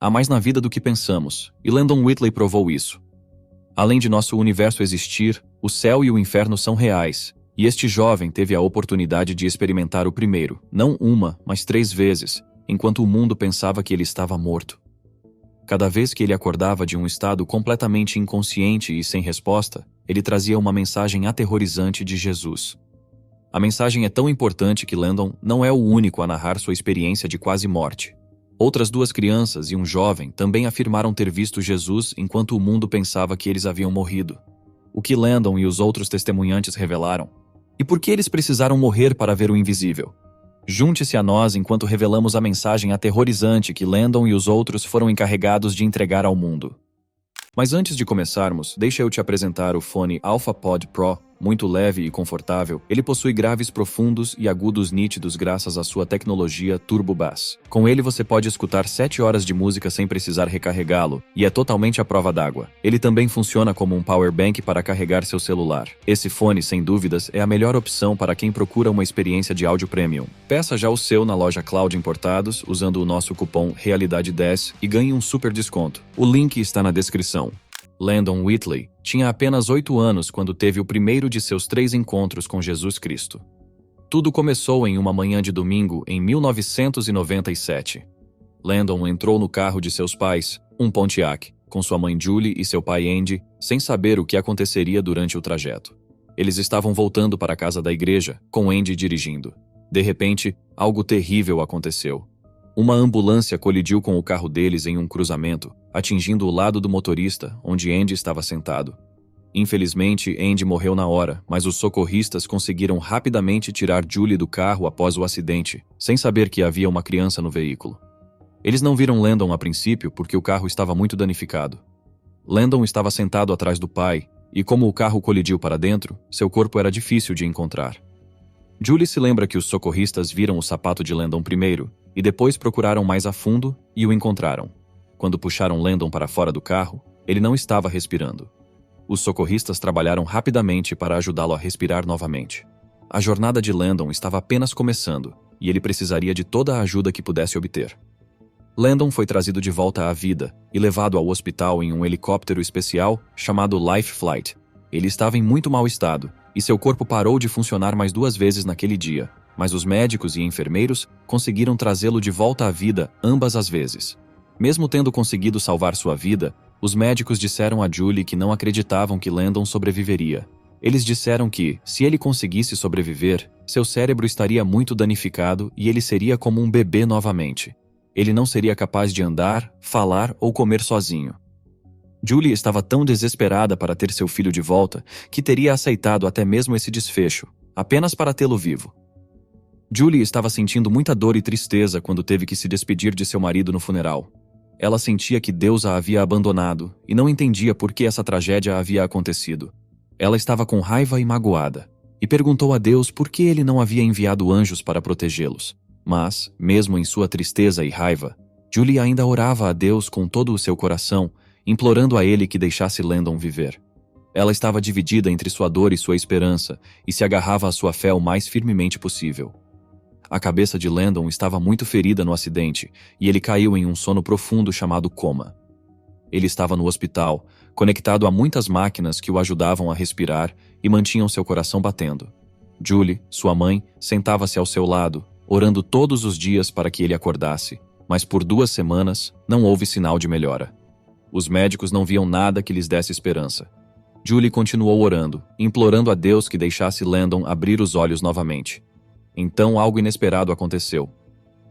Há mais na vida do que pensamos, e Landon Whitley provou isso. Além de nosso universo existir, o céu e o inferno são reais, e este jovem teve a oportunidade de experimentar o primeiro, não uma, mas 3 vezes, enquanto o mundo pensava que ele estava morto. Cada vez que ele acordava de um estado completamente inconsciente e sem resposta, ele trazia uma mensagem aterrorizante de Jesus. A mensagem é tão importante que Landon não é o único a narrar sua experiência de quase morte. Outras 2 crianças e um jovem também afirmaram ter visto Jesus enquanto o mundo pensava que eles haviam morrido. O que Landon e os outros testemunhantes revelaram? E por que eles precisaram morrer para ver o invisível? Junte-se a nós enquanto revelamos a mensagem aterrorizante que Landon e os outros foram encarregados de entregar ao mundo. Mas antes de começarmos, deixa eu te apresentar o fone AlphaPod Pro. Muito leve e confortável, ele possui graves profundos e agudos nítidos graças à sua tecnologia Turbo Bass. Com ele você pode escutar 7 horas de música sem precisar recarregá-lo, e é totalmente à prova d'água. Ele também funciona como um power bank para carregar seu celular. Esse fone, sem dúvidas, é a melhor opção para quem procura uma experiência de áudio premium. Peça já o seu na loja Cloud Importados usando o nosso cupom Realidade10 e ganhe um super desconto. O link está na descrição. Landon Whitley tinha apenas 8 anos quando teve o primeiro de seus 3 encontros com Jesus Cristo. Tudo começou em uma manhã de domingo em 1997. Landon entrou no carro de seus pais, um Pontiac, com sua mãe Julie e seu pai Andy, sem saber o que aconteceria durante o trajeto. Eles estavam voltando para a casa da igreja, com Andy dirigindo. De repente, algo terrível aconteceu. Uma ambulância colidiu com o carro deles em um cruzamento, atingindo o lado do motorista, onde Andy estava sentado. Infelizmente, Andy morreu na hora, mas os socorristas conseguiram rapidamente tirar Julie do carro após o acidente, sem saber que havia uma criança no veículo. Eles não viram Landon a princípio porque o carro estava muito danificado. Landon estava sentado atrás do pai, e como o carro colidiu para dentro, seu corpo era difícil de encontrar. Julie se lembra que os socorristas viram o sapato de Landon primeiro, e depois procuraram mais a fundo e o encontraram. Quando puxaram Landon para fora do carro, ele não estava respirando. Os socorristas trabalharam rapidamente para ajudá-lo a respirar novamente. A jornada de Landon estava apenas começando, e ele precisaria de toda a ajuda que pudesse obter. Landon foi trazido de volta à vida e levado ao hospital em um helicóptero especial chamado Life Flight. Ele estava em muito mau estado, e seu corpo parou de funcionar mais 2 vezes naquele dia, mas os médicos e enfermeiros conseguiram trazê-lo de volta à vida ambas as vezes. Mesmo tendo conseguido salvar sua vida, os médicos disseram a Julie que não acreditavam que Landon sobreviveria. Eles disseram que, se ele conseguisse sobreviver, seu cérebro estaria muito danificado e ele seria como um bebê novamente. Ele não seria capaz de andar, falar ou comer sozinho. Julie estava tão desesperada para ter seu filho de volta que teria aceitado até mesmo esse desfecho, apenas para tê-lo vivo. Julie estava sentindo muita dor e tristeza quando teve que se despedir de seu marido no funeral. Ela sentia que Deus a havia abandonado e não entendia por que essa tragédia havia acontecido. Ela estava com raiva e magoada, e perguntou a Deus por que ele não havia enviado anjos para protegê-los. Mas, mesmo em sua tristeza e raiva, Julie ainda orava a Deus com todo o seu coração, implorando a ele que deixasse Landon viver. Ela estava dividida entre sua dor e sua esperança, e se agarrava à sua fé o mais firmemente possível. A cabeça de Landon estava muito ferida no acidente, e ele caiu em um sono profundo chamado coma. Ele estava no hospital, conectado a muitas máquinas que o ajudavam a respirar e mantinham seu coração batendo. Julie, sua mãe, sentava-se ao seu lado, orando todos os dias para que ele acordasse, mas por 2 semanas não houve sinal de melhora. Os médicos não viam nada que lhes desse esperança. Julie continuou orando, implorando a Deus que deixasse Landon abrir os olhos novamente. Então algo inesperado aconteceu.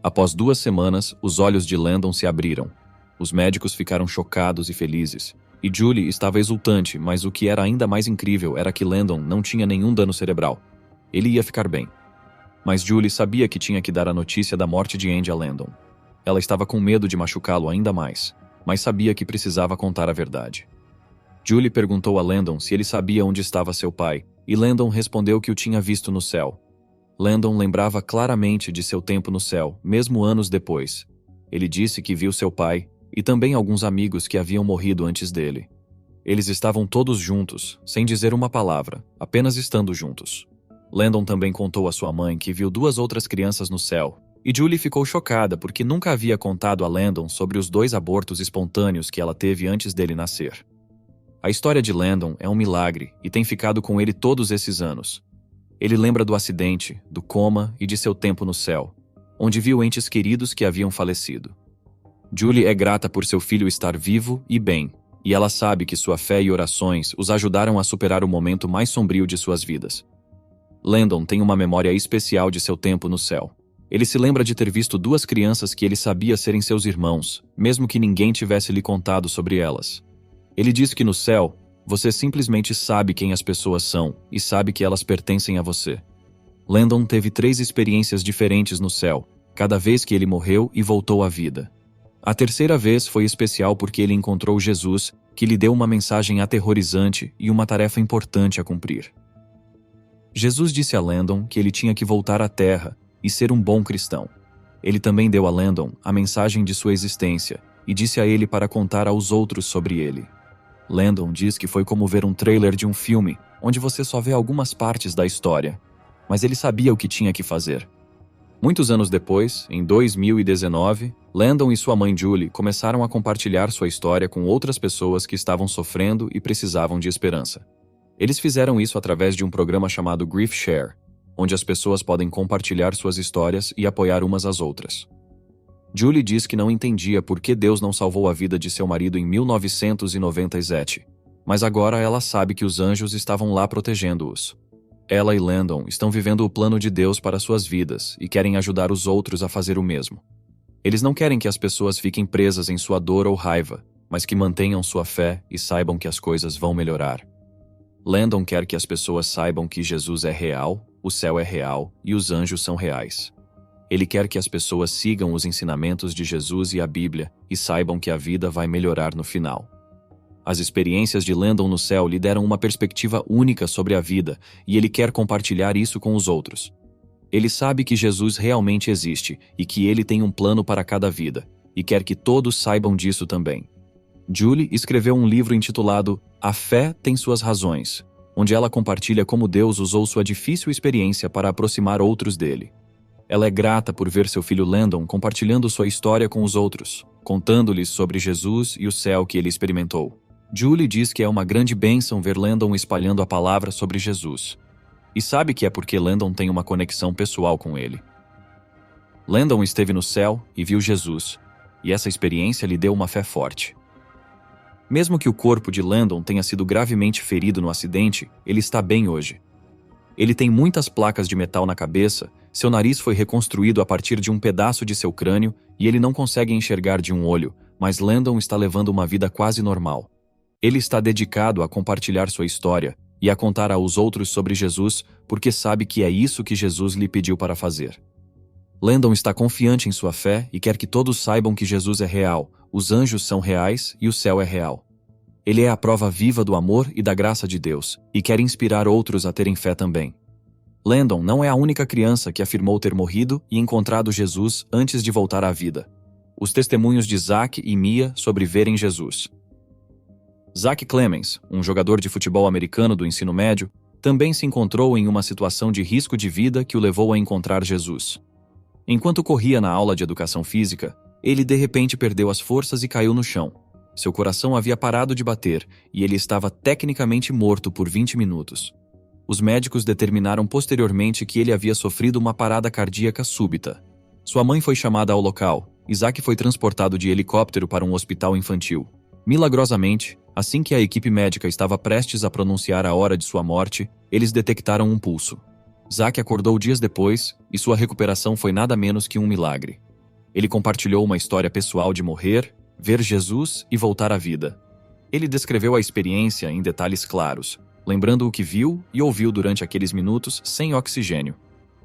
Após 2 semanas, os olhos de Landon se abriram. Os médicos ficaram chocados e felizes, e Julie estava exultante, mas o que era ainda mais incrível era que Landon não tinha nenhum dano cerebral. Ele ia ficar bem. Mas Julie sabia que tinha que dar a notícia da morte de Andy a Landon. Ela estava com medo de machucá-lo ainda mais, mas sabia que precisava contar a verdade. Julie perguntou a Landon se ele sabia onde estava seu pai, e Landon respondeu que o tinha visto no céu. Landon lembrava claramente de seu tempo no céu, mesmo anos depois. Ele disse que viu seu pai, e também alguns amigos que haviam morrido antes dele. Eles estavam todos juntos, sem dizer uma palavra, apenas estando juntos. Landon também contou à sua mãe que viu 2 outras crianças no céu, E Julie ficou chocada porque nunca havia contado a Landon sobre os 2 abortos espontâneos que ela teve antes dele nascer. A história de Landon é um milagre e tem ficado com ele todos esses anos. Ele lembra do acidente, do coma e de seu tempo no céu, onde viu entes queridos que haviam falecido. Julie é grata por seu filho estar vivo e bem, e ela sabe que sua fé e orações os ajudaram a superar o momento mais sombrio de suas vidas. Landon tem uma memória especial de seu tempo no céu. Ele se lembra de ter visto 2 crianças que ele sabia serem seus irmãos, mesmo que ninguém tivesse lhe contado sobre elas. Ele diz que no céu, você simplesmente sabe quem as pessoas são e sabe que elas pertencem a você. Landon teve 3 experiências diferentes no céu, cada vez que ele morreu e voltou à vida. A terceira vez foi especial porque ele encontrou Jesus, que lhe deu uma mensagem aterrorizante e uma tarefa importante a cumprir. Jesus disse a Landon que ele tinha que voltar à Terra e ser um bom cristão. Ele também deu a Landon a mensagem de sua existência e disse a ele para contar aos outros sobre ele. Landon diz que foi como ver um trailer de um filme, onde você só vê algumas partes da história, mas ele sabia o que tinha que fazer. Muitos anos depois, em 2019, Landon e sua mãe Julie começaram a compartilhar sua história com outras pessoas que estavam sofrendo e precisavam de esperança. Eles fizeram isso através de um programa chamado Grief Share, onde as pessoas podem compartilhar suas histórias e apoiar umas às outras. Julie diz que não entendia por que Deus não salvou a vida de seu marido em 1997, mas agora ela sabe que os anjos estavam lá protegendo-os. Ela e Landon estão vivendo o plano de Deus para suas vidas e querem ajudar os outros a fazer o mesmo. Eles não querem que as pessoas fiquem presas em sua dor ou raiva, mas que mantenham sua fé e saibam que as coisas vão melhorar. Landon quer que as pessoas saibam que Jesus é real, o céu é real e os anjos são reais. Ele quer que as pessoas sigam os ensinamentos de Jesus e a Bíblia e saibam que a vida vai melhorar no final. As experiências de Landon no céu lhe deram uma perspectiva única sobre a vida e ele quer compartilhar isso com os outros. Ele sabe que Jesus realmente existe e que ele tem um plano para cada vida, e quer que todos saibam disso também. Julie escreveu um livro intitulado A Fé Tem Suas Razões, onde ela compartilha como Deus usou sua difícil experiência para aproximar outros dele. Ela é grata por ver seu filho Landon compartilhando sua história com os outros, contando-lhes sobre Jesus e o céu que ele experimentou. Julie diz que é uma grande bênção ver Landon espalhando a palavra sobre Jesus. E sabe que é porque Landon tem uma conexão pessoal com ele. Landon esteve no céu e viu Jesus, e essa experiência lhe deu uma fé forte. Mesmo que o corpo de Landon tenha sido gravemente ferido no acidente, ele está bem hoje. Ele tem muitas placas de metal na cabeça, seu nariz foi reconstruído a partir de um pedaço de seu crânio e ele não consegue enxergar de um olho, mas Landon está levando uma vida quase normal. Ele está dedicado a compartilhar sua história e a contar aos outros sobre Jesus, porque sabe que é isso que Jesus lhe pediu para fazer. Landon está confiante em sua fé e quer que todos saibam que Jesus é real, os anjos são reais e o céu é real. Ele é a prova viva do amor e da graça de Deus, e quer inspirar outros a terem fé também. Landon não é a única criança que afirmou ter morrido e encontrado Jesus antes de voltar à vida. Os testemunhos de Zach e Mia sobre verem Jesus. Zach Clemens, um jogador de futebol americano do ensino médio, também se encontrou em uma situação de risco de vida que o levou a encontrar Jesus. Enquanto corria na aula de educação física, ele de repente perdeu as forças e caiu no chão. Seu coração havia parado de bater e ele estava tecnicamente morto por 20 minutos. Os médicos determinaram posteriormente que ele havia sofrido uma parada cardíaca súbita. Sua mãe foi chamada ao local e Zach foi transportado de helicóptero para um hospital infantil. Milagrosamente, assim que a equipe médica estava prestes a pronunciar a hora de sua morte, eles detectaram um pulso. Zach acordou dias depois e sua recuperação foi nada menos que um milagre. Ele compartilhou uma história pessoal de morrer, ver Jesus e voltar à vida. Ele descreveu a experiência em detalhes claros, lembrando o que viu e ouviu durante aqueles minutos sem oxigênio.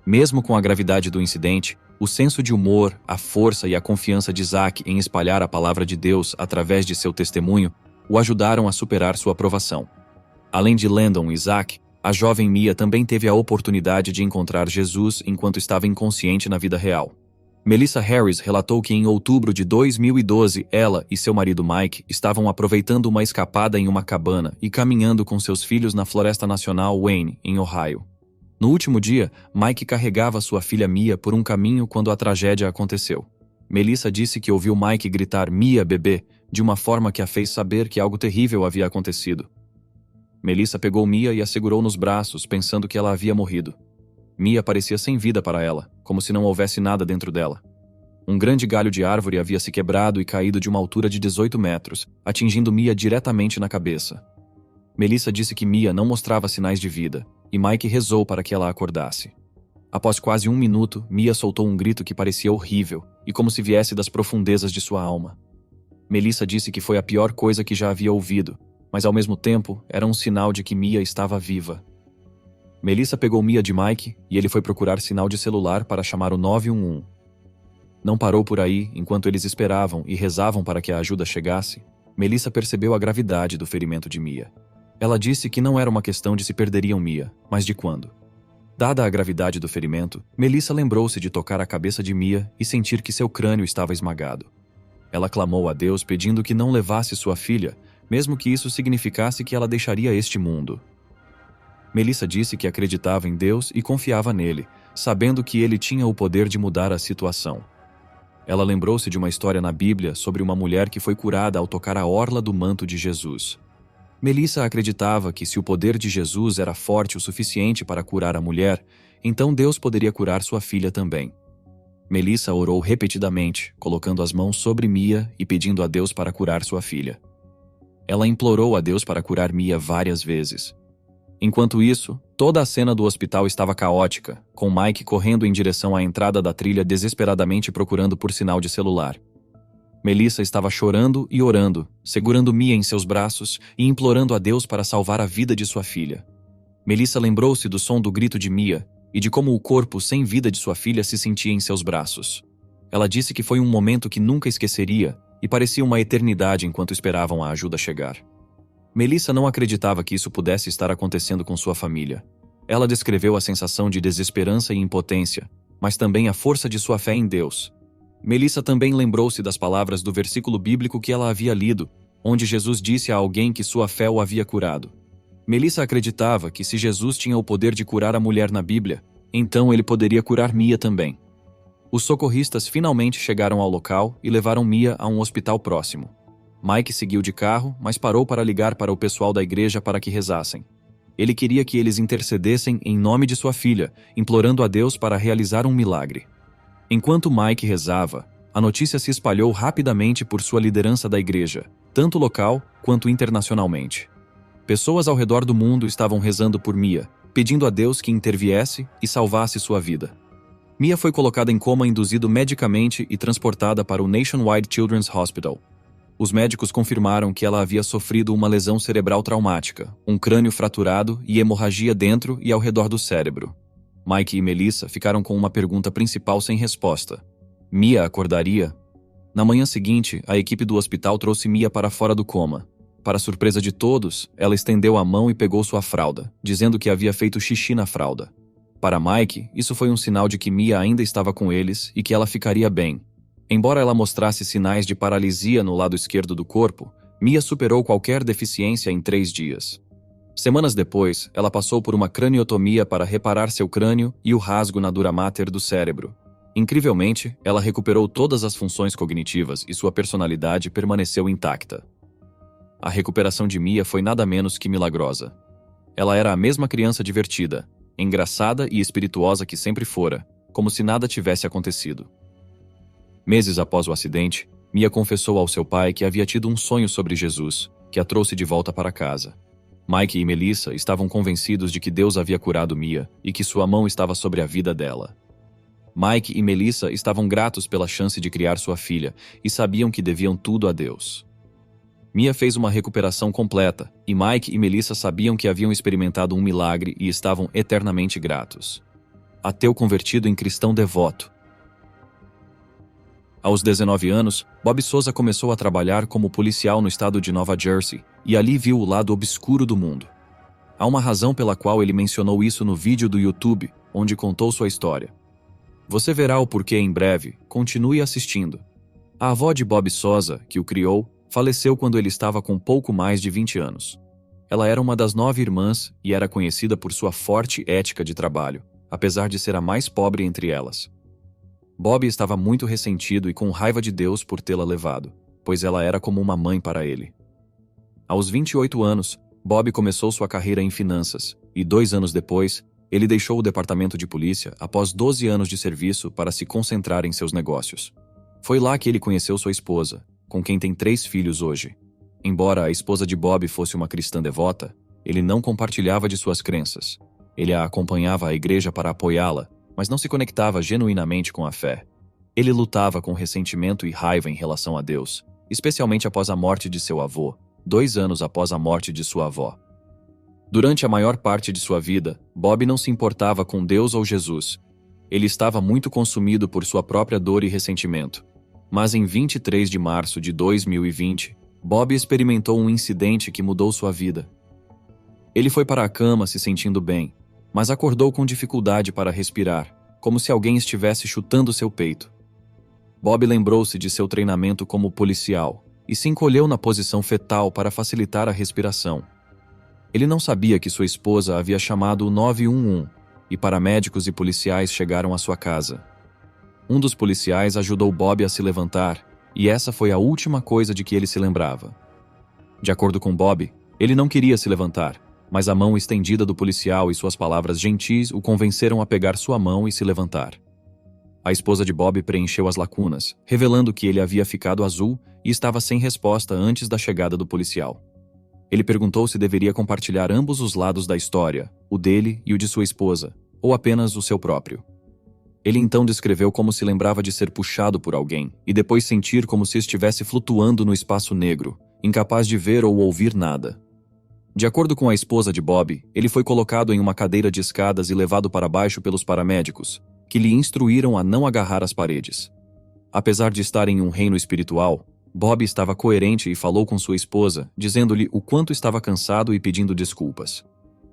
Mesmo com a gravidade do incidente, o senso de humor, a força e a confiança de Zach em espalhar a palavra de Deus através de seu testemunho o ajudaram a superar sua provação. Além de Landon e Zach, a jovem Mia também teve a oportunidade de encontrar Jesus enquanto estava inconsciente na vida real. Melissa Harris relatou que em outubro de 2012, ela e seu marido Mike estavam aproveitando uma escapada em uma cabana e caminhando com seus filhos na Floresta Nacional Wayne, em Ohio. No último dia, Mike carregava sua filha Mia por um caminho quando a tragédia aconteceu. Melissa disse que ouviu Mike gritar "Mia, bebê", de uma forma que a fez saber que algo terrível havia acontecido. Melissa pegou Mia e a segurou nos braços, pensando que ela havia morrido. Mia parecia sem vida para ela, como se não houvesse nada dentro dela. Um grande galho de árvore havia se quebrado e caído de uma altura de 18 metros, atingindo Mia diretamente na cabeça. Melissa disse que Mia não mostrava sinais de vida, e Mike rezou para que ela acordasse. Após quase 1 minuto, Mia soltou um grito que parecia horrível, e como se viesse das profundezas de sua alma. Melissa disse que foi a pior coisa que já havia ouvido, mas ao mesmo tempo era um sinal de que Mia estava viva. Melissa pegou Mia de Mike e ele foi procurar sinal de celular para chamar o 911. Não parou por aí enquanto eles esperavam e rezavam para que a ajuda chegasse. Melissa percebeu a gravidade do ferimento de Mia. Ela disse que não era uma questão de se perderiam Mia, mas de quando. Dada a gravidade do ferimento, Melissa lembrou-se de tocar a cabeça de Mia e sentir que seu crânio estava esmagado. Ela clamou a Deus pedindo que não levasse sua filha, mesmo que isso significasse que ela deixaria este mundo. Melissa disse que acreditava em Deus e confiava nele, sabendo que ele tinha o poder de mudar a situação. Ela lembrou-se de uma história na Bíblia sobre uma mulher que foi curada ao tocar a orla do manto de Jesus. Melissa acreditava que se o poder de Jesus era forte o suficiente para curar a mulher, então Deus poderia curar sua filha também. Melissa orou repetidamente, colocando as mãos sobre Mia e pedindo a Deus para curar sua filha. Ela implorou a Deus para curar Mia várias vezes. Enquanto isso, toda a cena do hospital estava caótica, com Mike correndo em direção à entrada da trilha desesperadamente procurando por sinal de celular. Melissa estava chorando e orando, segurando Mia em seus braços e implorando a Deus para salvar a vida de sua filha. Melissa lembrou-se do som do grito de Mia e de como o corpo sem vida de sua filha se sentia em seus braços. Ela disse que foi um momento que nunca esqueceria e parecia uma eternidade enquanto esperavam a ajuda chegar. Melissa não acreditava que isso pudesse estar acontecendo com sua família. Ela descreveu a sensação de desesperança e impotência, mas também a força de sua fé em Deus. Melissa também lembrou-se das palavras do versículo bíblico que ela havia lido, onde Jesus disse a alguém que sua fé o havia curado. Melissa acreditava que se Jesus tinha o poder de curar a mulher na Bíblia, então ele poderia curar Mia também. Os socorristas finalmente chegaram ao local e levaram Mia a um hospital próximo. Mike seguiu de carro, mas parou para ligar para o pessoal da igreja para que rezassem. Ele queria que eles intercedessem em nome de sua filha, implorando a Deus para realizar um milagre. Enquanto Mike rezava, a notícia se espalhou rapidamente por sua liderança da igreja, tanto local quanto internacionalmente. Pessoas ao redor do mundo estavam rezando por Mia, pedindo a Deus que interviesse e salvasse sua vida. Mia foi colocada em coma induzido medicamente e transportada para o Nationwide Children's Hospital. Os médicos confirmaram que ela havia sofrido uma lesão cerebral traumática, um crânio fraturado e hemorragia dentro e ao redor do cérebro. Mike e Melissa ficaram com uma pergunta principal sem resposta. Mia acordaria? Na manhã seguinte, a equipe do hospital trouxe Mia para fora do coma. Para surpresa de todos, ela estendeu a mão e pegou sua fralda, dizendo que havia feito xixi na fralda. Para Mike, isso foi um sinal de que Mia ainda estava com eles e que ela ficaria bem. Embora ela mostrasse sinais de paralisia no lado esquerdo do corpo, Mia superou qualquer deficiência em 3 dias. Semanas depois, ela passou por uma craniotomia para reparar seu crânio e o rasgo na dura mater do cérebro. Incrivelmente, ela recuperou todas as funções cognitivas e sua personalidade permaneceu intacta. A recuperação de Mia foi nada menos que milagrosa. Ela era a mesma criança divertida, engraçada e espirituosa que sempre fora, como se nada tivesse acontecido. Meses após o acidente, Mia confessou ao seu pai que havia tido um sonho sobre Jesus, que a trouxe de volta para casa. Mike e Melissa estavam convencidos de que Deus havia curado Mia e que sua mão estava sobre a vida dela. Mike e Melissa estavam gratos pela chance de criar sua filha e sabiam que deviam tudo a Deus. Mia fez uma recuperação completa e Mike e Melissa sabiam que haviam experimentado um milagre e estavam eternamente gratos. Ateu convertido em cristão devoto. Aos 19 anos, Bob Souza começou a trabalhar como policial no estado de Nova Jersey e ali viu o lado obscuro do mundo. Há uma razão pela qual ele mencionou isso no vídeo do YouTube, onde contou sua história. Você verá o porquê em breve, continue assistindo. A avó de Bob Souza, que o criou, faleceu quando ele estava com pouco mais de 20 anos. Ela era uma das 9 irmãs e era conhecida por sua forte ética de trabalho, apesar de ser a mais pobre entre elas. Bob estava muito ressentido e com raiva de Deus por tê-la levado, pois ela era como uma mãe para ele. Aos 28 anos, Bob começou sua carreira em finanças e 2 anos depois, ele deixou o departamento de polícia após 12 anos de serviço para se concentrar em seus negócios. Foi lá que ele conheceu sua esposa, com quem tem 3 filhos hoje. Embora a esposa de Bob fosse uma cristã devota, ele não compartilhava de suas crenças. Ele a acompanhava à igreja para apoiá-la, mas não se conectava genuinamente com a fé. Ele lutava com ressentimento e raiva em relação a Deus, especialmente após a morte de seu avô, 2 anos após a morte de sua avó. Durante a maior parte de sua vida, Bob não se importava com Deus ou Jesus. Ele estava muito consumido por sua própria dor e ressentimento. Mas em 23 de março de 2020, Bob experimentou um incidente que mudou sua vida. Ele foi para a cama se sentindo bem, mas acordou com dificuldade para respirar, como se alguém estivesse chutando seu peito. Bob lembrou-se de seu treinamento como policial e se encolheu na posição fetal para facilitar a respiração. Ele não sabia que sua esposa havia chamado o 911 e paramédicos e policiais chegaram à sua casa. Um dos policiais ajudou Bob a se levantar e essa foi a última coisa de que ele se lembrava. De acordo com Bob, ele não queria se levantar, mas a mão estendida do policial e suas palavras gentis o convenceram a pegar sua mão e se levantar. A esposa de Bob preencheu as lacunas, revelando que ele havia ficado azul e estava sem resposta antes da chegada do policial. Ele perguntou se deveria compartilhar ambos os lados da história, o dele e o de sua esposa, ou apenas o seu próprio. Ele então descreveu como se lembrava de ser puxado por alguém e depois sentir como se estivesse flutuando no espaço negro, incapaz de ver ou ouvir nada. De acordo com a esposa de Bob, ele foi colocado em uma cadeira de escadas e levado para baixo pelos paramédicos, que lhe instruíram a não agarrar as paredes. Apesar de estar em um reino espiritual, Bob estava coerente e falou com sua esposa, dizendo-lhe o quanto estava cansado e pedindo desculpas.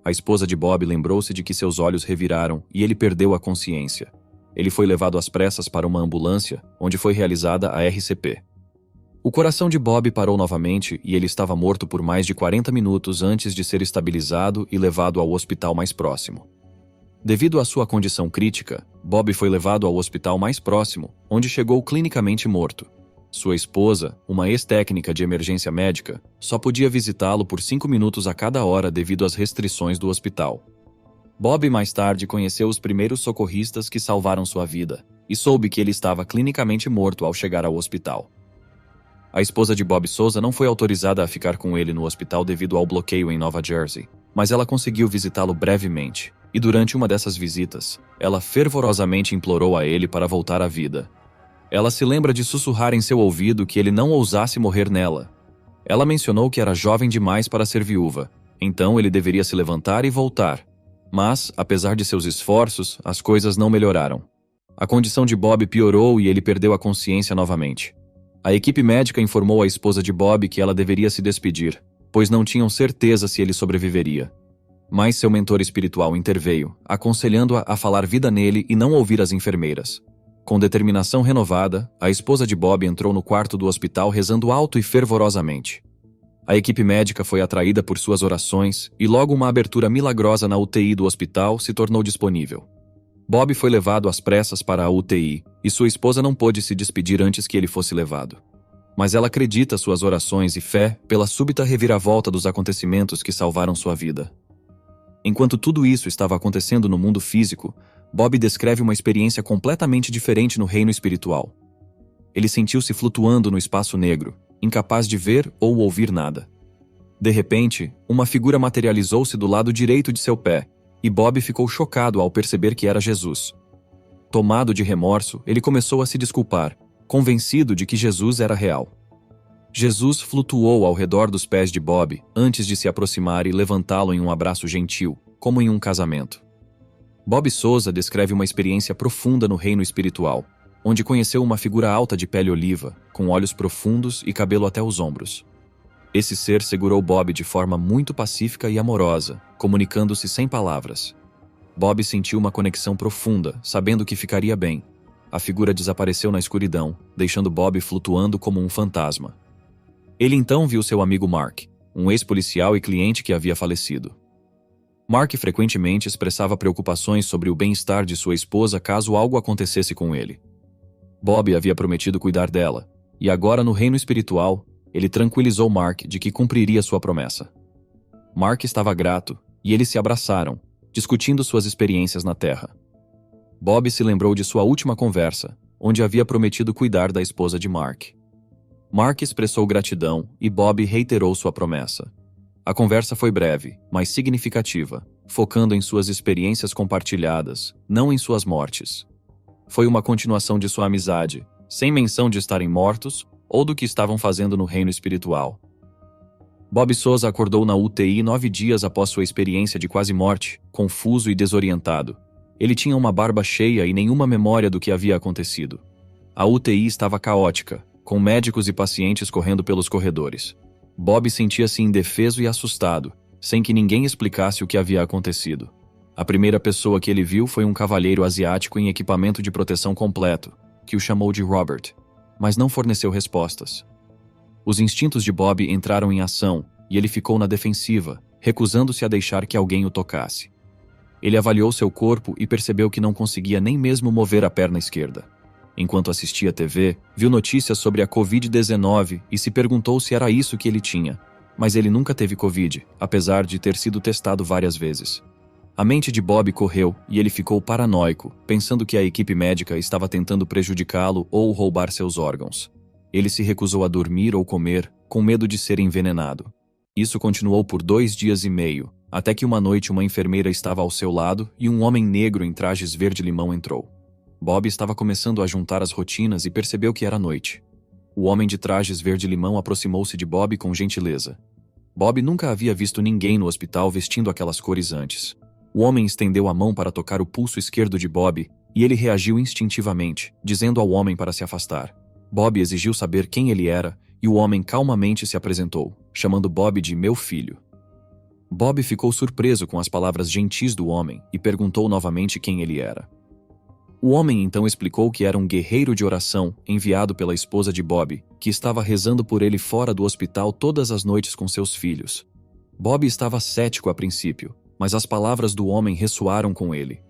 A esposa de Bob lembrou-se de que seus olhos reviraram e ele perdeu a consciência. Ele foi levado às pressas para uma ambulância, onde foi realizada a RCP. O coração de Bob parou novamente e ele estava morto por mais de 40 minutos antes de ser estabilizado e levado ao hospital mais próximo. Devido à sua condição crítica, Bob foi levado ao hospital mais próximo, onde chegou clinicamente morto. Sua esposa, uma ex-técnica de emergência médica, só podia visitá-lo por 5 minutos a cada hora devido às restrições do hospital. Bob mais tarde conheceu os primeiros socorristas que salvaram sua vida e soube que ele estava clinicamente morto ao chegar ao hospital. A esposa de Bob Souza não foi autorizada a ficar com ele no hospital devido ao bloqueio em Nova Jersey, mas ela conseguiu visitá-lo brevemente, e durante uma dessas visitas, ela fervorosamente implorou a ele para voltar à vida. Ela se lembra de sussurrar em seu ouvido que ele não ousasse morrer nela. Ela mencionou que era jovem demais para ser viúva, então ele deveria se levantar e voltar. Mas, apesar de seus esforços, as coisas não melhoraram. A condição de Bob piorou e ele perdeu a consciência novamente. A equipe médica informou a esposa de Bob que ela deveria se despedir, pois não tinham certeza se ele sobreviveria. Mas seu mentor espiritual interveio, aconselhando-a a falar vida nele e não ouvir as enfermeiras. Com determinação renovada, a esposa de Bob entrou no quarto do hospital rezando alto e fervorosamente. A equipe médica foi atraída por suas orações e logo uma abertura milagrosa na UTI do hospital se tornou disponível. Bob foi levado às pressas para a UTI e sua esposa não pôde se despedir antes que ele fosse levado. Mas ela acredita suas orações e fé pela súbita reviravolta dos acontecimentos que salvaram sua vida. Enquanto tudo isso estava acontecendo no mundo físico, Bob descreve uma experiência completamente diferente no reino espiritual. Ele sentiu-se flutuando no espaço negro, incapaz de ver ou ouvir nada. De repente, uma figura materializou-se do lado direito de seu pé, e Bob ficou chocado ao perceber que era Jesus. Tomado de remorso, ele começou a se desculpar, convencido de que Jesus era real. Jesus flutuou ao redor dos pés de Bob antes de se aproximar e levantá-lo em um abraço gentil, como em um casamento. Bob Souza descreve uma experiência profunda no reino espiritual, onde conheceu uma figura alta de pele oliva, com olhos profundos e cabelo até os ombros. Esse ser segurou Bob de forma muito pacífica e amorosa, comunicando-se sem palavras. Bob sentiu uma conexão profunda, sabendo que ficaria bem. A figura desapareceu na escuridão, deixando Bob flutuando como um fantasma. Ele então viu seu amigo Mark. um ex-policial e cliente que havia falecido. Mark frequentemente expressava preocupações sobre o bem-estar de sua esposa caso algo acontecesse com ele. Bob havia prometido cuidar dela, e agora no reino espiritual, ele tranquilizou Mark de que cumpriria sua promessa. Mark estava grato, e eles se abraçaram, discutindo suas experiências na Terra. Bob se lembrou de sua última conversa, onde havia prometido cuidar da esposa de Mark. Mark expressou gratidão e Bob reiterou sua promessa. A conversa foi breve, mas significativa, focando em suas experiências compartilhadas, não em suas mortes. Foi uma continuação de sua amizade, sem menção de estarem mortos ou do que estavam fazendo no reino espiritual. Bob Souza acordou na UTI 9 dias após sua experiência de quase morte, confuso e desorientado. Ele tinha uma barba cheia e nenhuma memória do que havia acontecido. A UTI estava caótica, com médicos e pacientes correndo pelos corredores. Bob sentia-se indefeso e assustado, sem que ninguém explicasse o que havia acontecido. A primeira pessoa que ele viu foi um cavalheiro asiático em equipamento de proteção completo, que o chamou de Robert, mas não forneceu respostas. Os instintos de Bob entraram em ação e ele ficou na defensiva, recusando-se a deixar que alguém o tocasse. Ele avaliou seu corpo e percebeu que não conseguia nem mesmo mover a perna esquerda. Enquanto assistia a TV, viu notícias sobre a Covid-19 e se perguntou se era isso que ele tinha. Mas ele nunca teve Covid, apesar de ter sido testado várias vezes. A mente de Bob correu e ele ficou paranoico, pensando que a equipe médica estava tentando prejudicá-lo ou roubar seus órgãos. Ele se recusou a dormir ou comer, com medo de ser envenenado. Isso continuou por 2 dias e meio, até que uma noite uma enfermeira estava ao seu lado e um homem negro em trajes verde-limão entrou. Bob estava começando a juntar as rotinas e percebeu que era noite. O homem de trajes verde-limão aproximou-se de Bob com gentileza. Bob nunca havia visto ninguém no hospital vestindo aquelas cores antes. O homem estendeu a mão para tocar o pulso esquerdo de Bob e ele reagiu instintivamente, dizendo ao homem para se afastar. Bob exigiu saber quem ele era e o homem calmamente se apresentou, chamando Bob de meu filho. Bob ficou surpreso com as palavras gentis do homem e perguntou novamente quem ele era. O homem então explicou que era um guerreiro de oração enviado pela esposa de Bob, que estava rezando por ele fora do hospital todas as noites com seus filhos. Bob estava cético a princípio, mas as palavras do homem ressoaram com ele.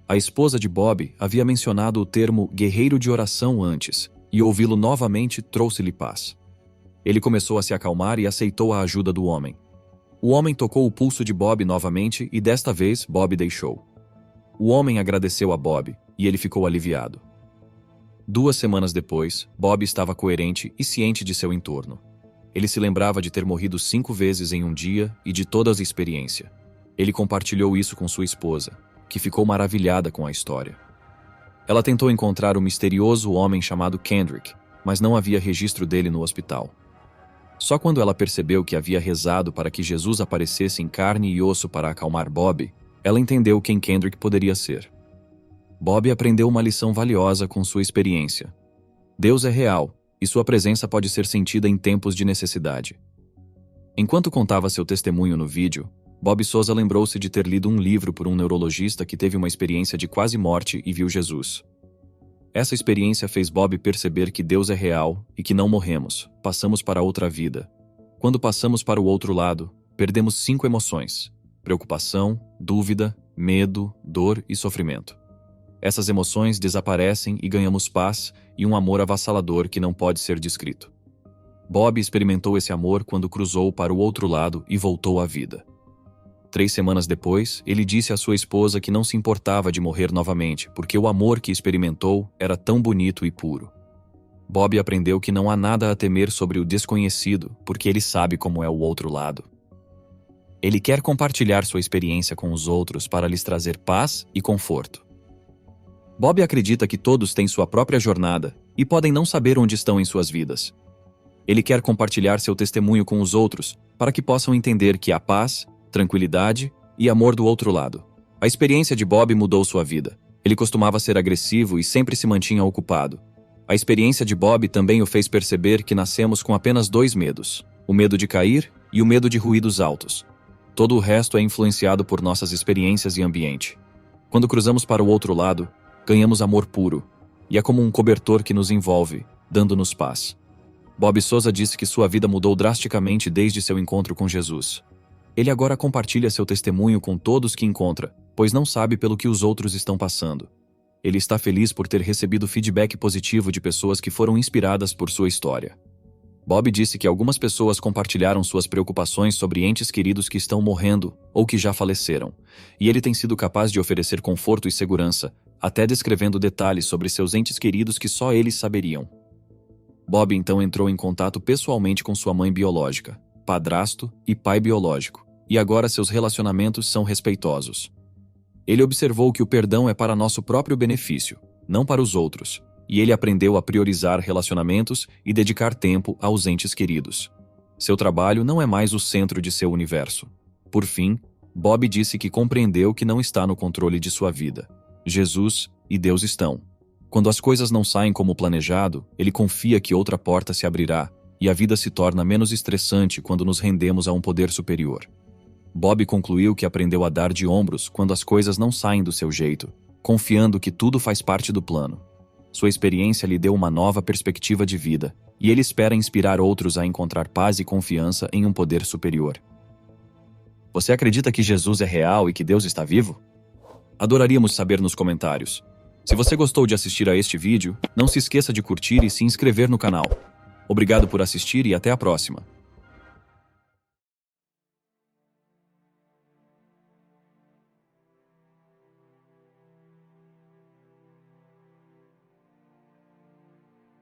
A esposa de Bob havia mencionado o termo guerreiro de oração antes, e ouvi-lo novamente trouxe-lhe paz. Ele começou a se acalmar e aceitou a ajuda do homem. O homem tocou o pulso de Bob novamente e desta vez Bob deixou. O homem agradeceu a Bob e ele ficou aliviado. 2 semanas depois, Bob estava coerente e ciente de seu entorno. Ele se lembrava de ter morrido 5 vezes em um dia e de toda a experiência. Ele compartilhou isso com sua esposa, que ficou maravilhada com a história. Ela tentou encontrar o misterioso homem chamado Kendrick, mas não havia registro dele no hospital. Só quando ela percebeu que havia rezado para que Jesus aparecesse em carne e osso para acalmar Bob, ela entendeu quem Kendrick poderia ser. Bob aprendeu uma lição valiosa com sua experiência. Deus é real, e sua presença pode ser sentida em tempos de necessidade. Enquanto contava seu testemunho no vídeo, Bob Souza lembrou-se de ter lido um livro por um neurologista que teve uma experiência de quase morte e viu Jesus. Essa experiência fez Bob perceber que Deus é real e que não morremos, passamos para outra vida. Quando passamos para o outro lado, perdemos 5 emoções: preocupação, dúvida, medo, dor e sofrimento. Essas emoções desaparecem e ganhamos paz e um amor avassalador que não pode ser descrito. Bob experimentou esse amor quando cruzou para o outro lado e voltou à vida. 3 semanas depois, ele disse à sua esposa que não se importava de morrer novamente, porque o amor que experimentou era tão bonito e puro. Bob aprendeu que não há nada a temer sobre o desconhecido, porque ele sabe como é o outro lado. Ele quer compartilhar sua experiência com os outros para lhes trazer paz e conforto. Bob acredita que todos têm sua própria jornada e podem não saber onde estão em suas vidas. Ele quer compartilhar seu testemunho com os outros para que possam entender que há paz, tranquilidade e amor do outro lado. A experiência de Bob mudou sua vida. Ele costumava ser agressivo e sempre se mantinha ocupado. A experiência de Bob também o fez perceber que nascemos com apenas 2 medos: o medo de cair e o medo de ruídos altos. Todo o resto é influenciado por nossas experiências e ambiente. Quando cruzamos para o outro lado, ganhamos amor puro, e é como um cobertor que nos envolve, dando-nos paz. Bob Souza disse que sua vida mudou drasticamente desde seu encontro com Jesus. Ele agora compartilha seu testemunho com todos que encontra, pois não sabe pelo que os outros estão passando. Ele está feliz por ter recebido feedback positivo de pessoas que foram inspiradas por sua história. Bob disse que algumas pessoas compartilharam suas preocupações sobre entes queridos que estão morrendo ou que já faleceram, e ele tem sido capaz de oferecer conforto e segurança, até descrevendo detalhes sobre seus entes queridos que só eles saberiam. Bob então entrou em contato pessoalmente com sua mãe biológica, padrasto e pai biológico, e agora seus relacionamentos são respeitosos. Ele observou que o perdão é para nosso próprio benefício, não para os outros, e ele aprendeu a priorizar relacionamentos e dedicar tempo aos entes queridos. Seu trabalho não é mais o centro de seu universo. Por fim, Bob disse que compreendeu que não está no controle de sua vida. Jesus e Deus estão. Quando as coisas não saem como planejado, ele confia que outra porta se abrirá, e a vida se torna menos estressante quando nos rendemos a um poder superior. Bob concluiu que aprendeu a dar de ombros quando as coisas não saem do seu jeito, confiando que tudo faz parte do plano. Sua experiência lhe deu uma nova perspectiva de vida, e ele espera inspirar outros a encontrar paz e confiança em um poder superior. Você acredita que Jesus é real e que Deus está vivo? Adoraríamos saber nos comentários. Se você gostou de assistir a este vídeo, não se esqueça de curtir e se inscrever no canal. Obrigado por assistir e até a próxima.